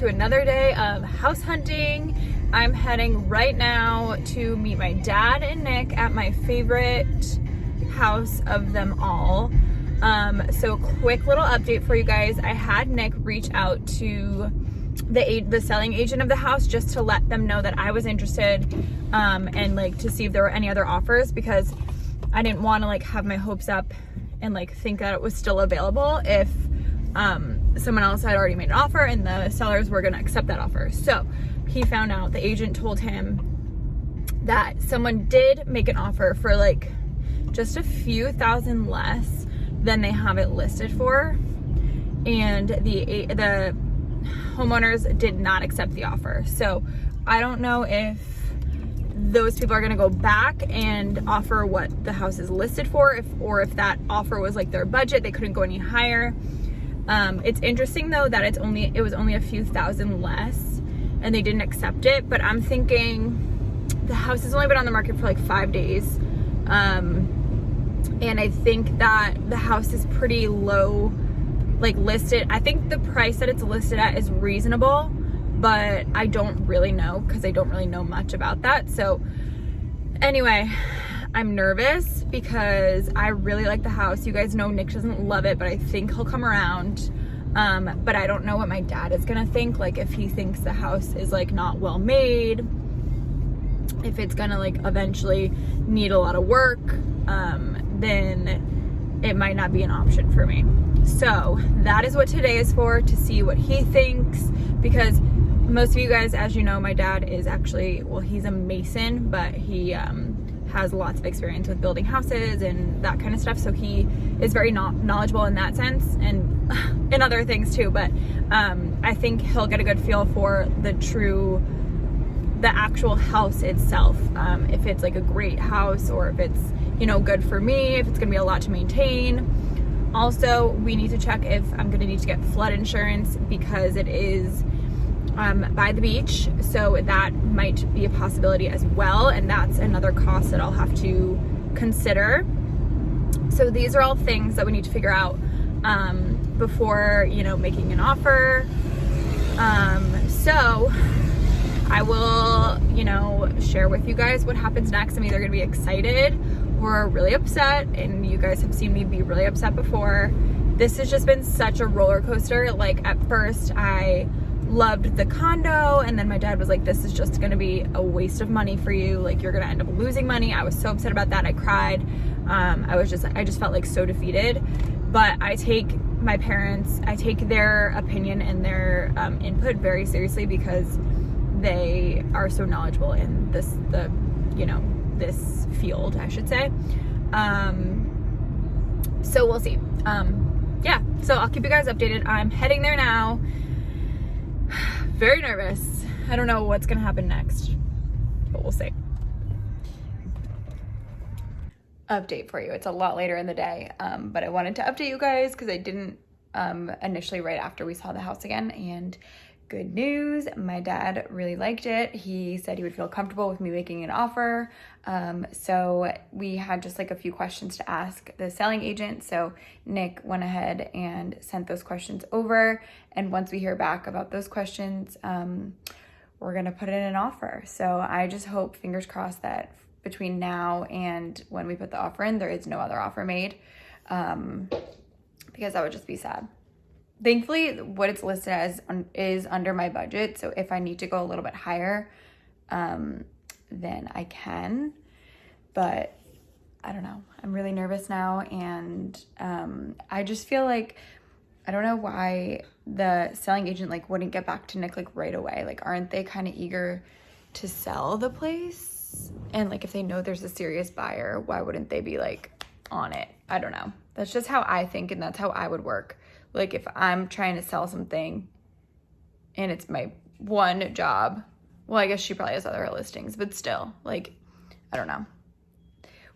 to another day of house hunting. I'm heading right now to meet my dad and Nick at my favorite house of them all. So quick little update for you guys. I had Nick reach out to the selling agent of the house just to let them know that I was interested, and like to see if there were any other offers, because I didn't want to like have my hopes up and like think that it was still available if someone else had already made an offer and the sellers were going to accept that offer. So he found out, the agent told him that someone did make an offer for like just a few thousand less than they have it listed for, and the homeowners did not accept the offer. So I don't know if those people are going to go back and offer what the house is listed for, or if that offer was like their budget, they couldn't go any higher. It's interesting though that it was only a few thousand less and they didn't accept it, but I'm thinking the house has only been on the market for like 5 days, and I think that the house is pretty low, like listed. I think the price that it's listed at is reasonable, but I don't really know because I don't really know much about that. So anyway, I'm nervous because I really like the house. You guys know Nick doesn't love it, but I think he'll come around. But I don't know what my dad is gonna think, like if he thinks the house is like not well made, if it's gonna like eventually need a lot of work, then it might not be an option for me. So that is what today is for, to see what he thinks, because most of you guys, as you know, my dad is actually, well, he's a mason, but he has lots of experience with building houses and that kind of stuff. So he is very knowledgeable in that sense, and in other things too. But I think he'll get a good feel for the actual house itself. If it's like a great house, or if it's, you know, good for me, if it's gonna be a lot to maintain. Also, we need to check if I'm gonna need to get flood insurance, because it is by the beach, so that might be a possibility as well, and that's another cost that I'll have to consider. So these are all things that we need to figure out before, you know, making an offer. So I will, you know, share with you guys what happens next. I'm either gonna be excited or really upset, and you guys have seen me be really upset before. This has just been such a roller coaster. Like at first I loved the condo, and then my dad was like, this is just gonna be a waste of money for you, like you're gonna end up losing money. I was so upset about that. I cried. I just felt like so defeated. But I take their opinion and their input very seriously, because they are so knowledgeable in this field, I should say. So we'll see. Yeah, so I'll keep you guys updated. I'm heading there now. Very nervous. I don't know what's gonna happen next, but we'll see. Update for you. It's a lot later in the day, but I wanted to update you guys because I didn't initially right after we saw the house again. And good news, my dad really liked it. He said he would feel comfortable with me making an offer. So we had just like a few questions to ask the selling agent. So Nick went ahead and sent those questions over. And once we hear back about those questions, we're gonna put in an offer. So I just hope, fingers crossed, that between now and when we put the offer in, there is no other offer made, because that would just be sad. Thankfully, what it's listed as is under my budget. So if I need to go a little bit higher, then I can. But I don't know. I'm really nervous now. And I just feel like, I don't know why the selling agent like wouldn't get back to Nick like right away. Like, aren't they kind of eager to sell the place? And like, if they know there's a serious buyer, why wouldn't they be like on it? I don't know. That's just how I think, and that's how I would work. Like if I'm trying to sell something and it's my one job, well, I guess she probably has other listings, but still, like, I don't know.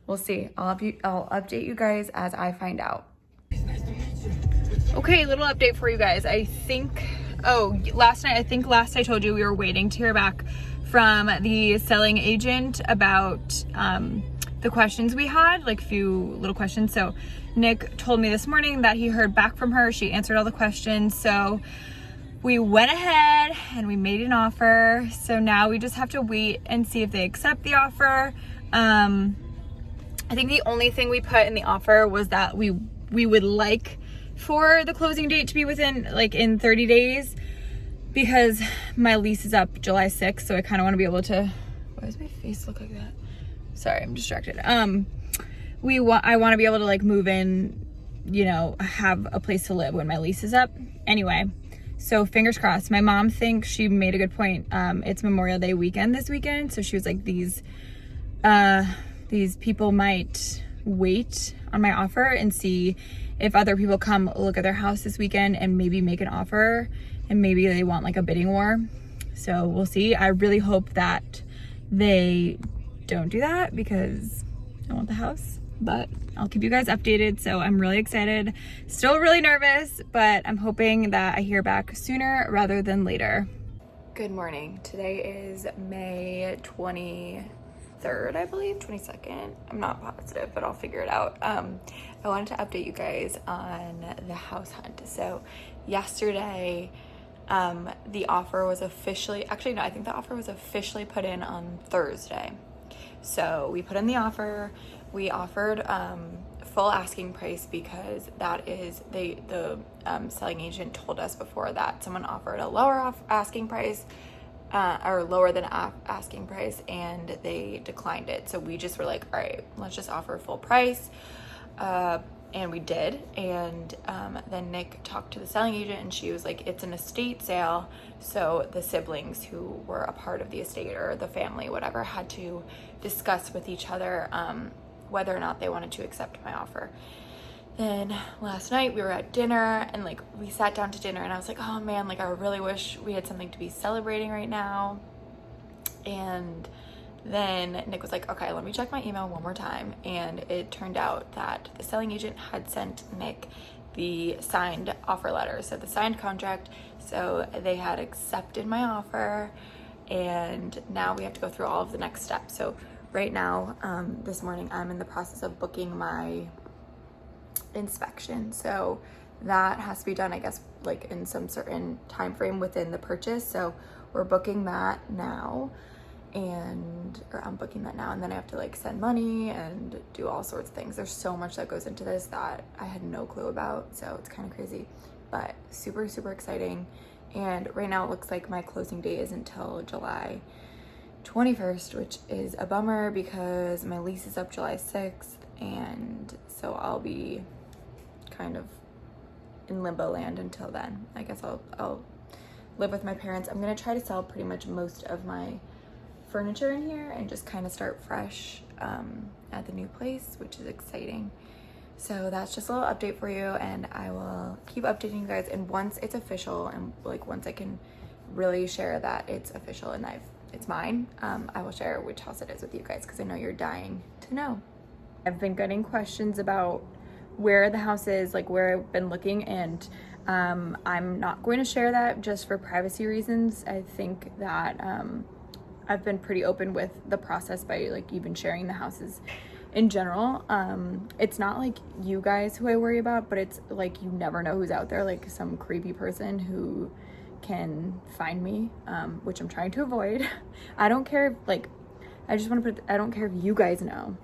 We'll see. I'll update you guys as I find out. Okay, little update for you guys. Last I told you we were waiting to hear back from the selling agent about the questions we had, like few little questions. So Nick told me this morning that he heard back from her. She answered all the questions. So we went ahead and we made an offer. So now we just have to wait and see if they accept the offer. I think the only thing we put in the offer was that we would like for the closing date to be within like in 30 days because my lease is up July 6th. So I kind of want to be able to, why does my face look like that? Sorry, I'm distracted. I want to be able to like move in, you know, have a place to live when my lease is up. Anyway, so fingers crossed. My mom thinks she made a good point. It's Memorial Day weekend this weekend. So she was like, these people might wait on my offer and see if other people come look at their house this weekend and maybe make an offer, and maybe they want like a bidding war. So we'll see. I really hope that they don't do that because I want the house, but I'll keep you guys updated. So I'm really excited, still really nervous, but I'm hoping that I hear back sooner rather than later. Good morning. Today is May 23rd, I believe, 22nd. I'm not positive, but I'll figure it out. I wanted to update you guys on the house hunt. So yesterday, the offer was officially, actually no, I think the offer was officially put in on Thursday. So we put in the offer. We offered full asking price because that is the selling agent told us before that someone offered a lower asking price or lower than asking price, and they declined it. So we just were like, all right, let's just offer full price. And we did. And then Nick talked to the selling agent and she was like, it's an estate sale. So the siblings who were a part of the estate or the family, whatever, had to discuss with each other whether or not they wanted to accept my offer. Then last night we were at dinner and like we sat down to dinner and I was like, oh man, like I really wish we had something to be celebrating right now. And then Nick was like, okay, let me check my email one more time. And it turned out that the selling agent had sent Nick the signed offer letter, so the signed contract. So they had accepted my offer, and now we have to go through all of the next steps. So right now, this morning, I'm in the process of booking my inspection. So that has to be done, I guess, like in some certain time frame within the purchase. So we're booking that now. I'm booking that now, and then I have to like send money and do all sorts of things. There's so much that goes into this that I had no clue about, so it's kind of crazy, but super, super exciting. And right now it looks like my closing date is until July 21st, which is a bummer because my lease is up July 6th, and so I'll be kind of in limbo land until then. I guess I'll live with my parents. I'm gonna try to sell pretty much most of my furniture in here and just kind of start fresh at the new place, which is exciting. So that's just a little update for you, and I will keep updating you guys. And once it's official, and like once I can really share that it's official and it's mine, I will share which house it is with you guys because I know you're dying to know. I've been getting questions about where the house is, like where I've been looking, and I'm not going to share that just for privacy reasons. I think that I've been pretty open with the process by like even sharing the houses in general. It's not like you guys who I worry about, but it's like you never know who's out there, like some creepy person who can find me, which I'm trying to avoid. I don't care if, like, I don't care if you guys know,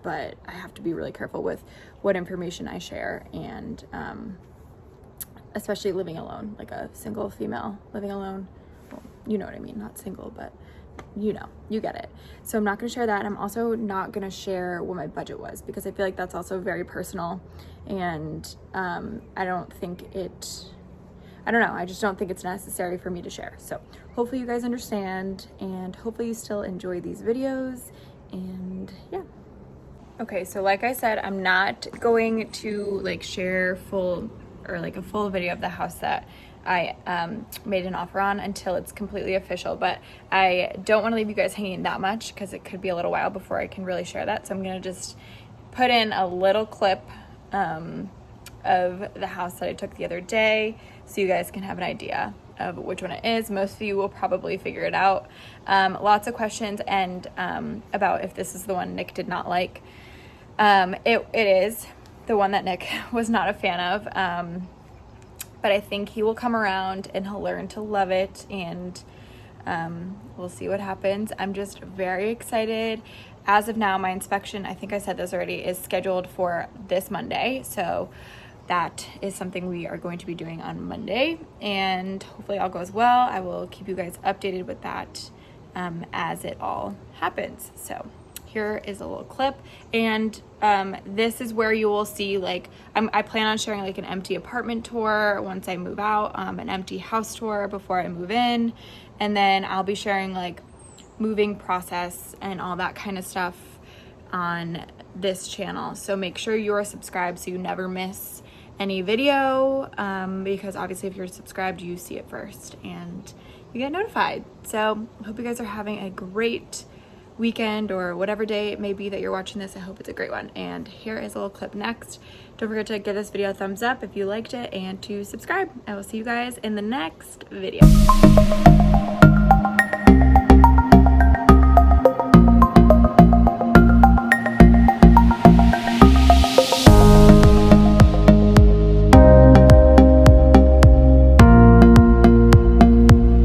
but I have to be really careful with what information I share, and especially living alone, like a single female living alone. Well, you know what I mean, not single, but you know, you get it. So I'm not going to share that. I'm also not going to share what my budget was because I feel like that's also very personal, and I don't know, I just don't think it's necessary for me to share. So hopefully you guys understand, and hopefully you still enjoy these videos, and yeah. Okay, so like I said, I'm not going to like share full video of the house that I made an offer on until it's completely official, but I don't want to leave you guys hanging that much because it could be a little while before I can really share that. So I'm going to just put in a little clip of the house that I took the other day so you guys can have an idea of which one it is. Most of you will probably figure it out. Lots of questions and about if this is the one Nick did not like. It is the one that Nick was not a fan of. but I think he will come around and he'll learn to love it, and we'll see what happens. I'm just very excited. As of now, my inspection, I think I said this already, is scheduled for this Monday. So that is something we are going to be doing on Monday, and hopefully all goes well. I will keep you guys updated with that as it all happens. So here is a little clip, and this is where you will see, like, I plan on sharing like an empty apartment tour once I move out, an empty house tour before I move in, and then I'll be sharing like moving process and all that kind of stuff on this channel. So make sure you are subscribed so you never miss any video, because obviously if you're subscribed, you see it first and you get notified. So I hope you guys are having a great weekend, or whatever day it may be that you're watching this. I hope it's a great one. And here is a little clip next. Don't forget to give this video a thumbs up if you liked it, and to subscribe. I will see you guys in the next video.